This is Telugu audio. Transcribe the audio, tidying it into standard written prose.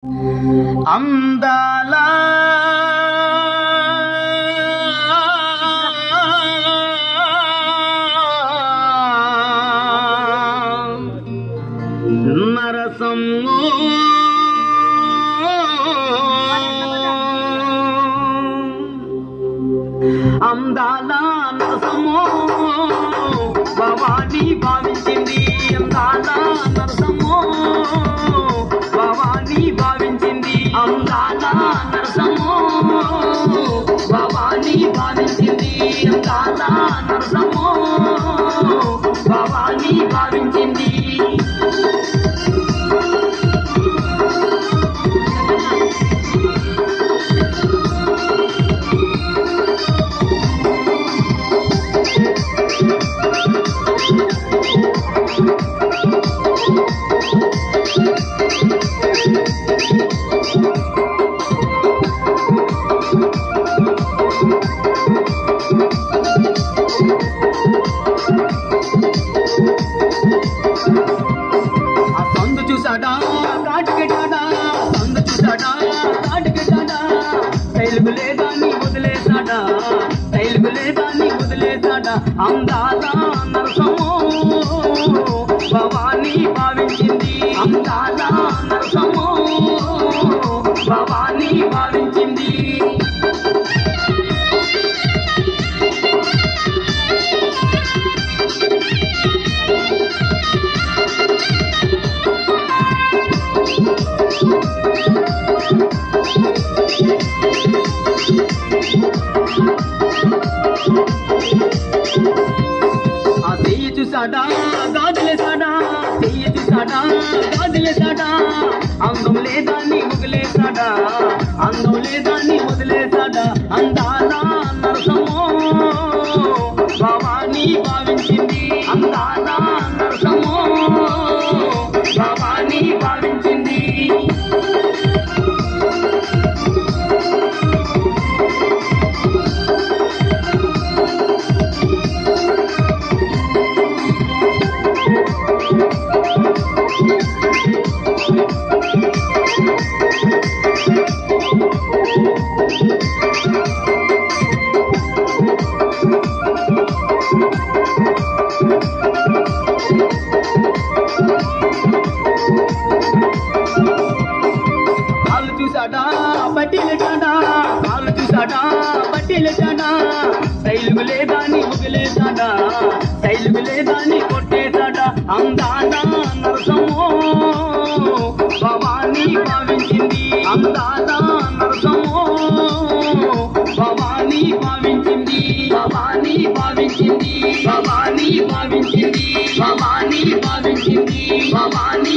అందాల నరసము అందాల నరసము భవాని భావించింది. అందాల నరసము భవాని భావించింది. అందాల నరసము భవాని భావించింది. అందాల నరసము భవాని భావించింది. సందు చూసాడా కాటుకెట్టాడా, సందు చూసాడా కాటుకెట్టాడా, తైలుగు లేదా నీ వదిలేసాడా, తైలుగు లేదా నీ వదిలేసాడా. అందాల నరసము భవాని భావించింది. అందాల నరసము భవాని భావించింది. ఆ చెయ్యి చూసాడా గాజులేసాడా, చెయ్యి చూసాడా గాజులేసాడా, అందం లేదా నీ వదిలేసాడా, అందం లేదా నీ వదిలేసాడా. అందాల నరసము భవాని భావించింది. అందాల నరసము భవాని భావించింది. కాళ్ళు చూసాడా బట్టిలేసాడా, కాళ్ళు చూసాడా బట్టిలేసాడా, తైలుగు లేదా నీ వదిలేసాడా, తైలుగు లేదా నీ కొట్టేసాడా. అందాల నరసము భవాని భావించింది. అందాల నరసము భవాని భావించింది. భవాని భావించింది. భవాని భావించింది. భవాని భావించింది. భవాని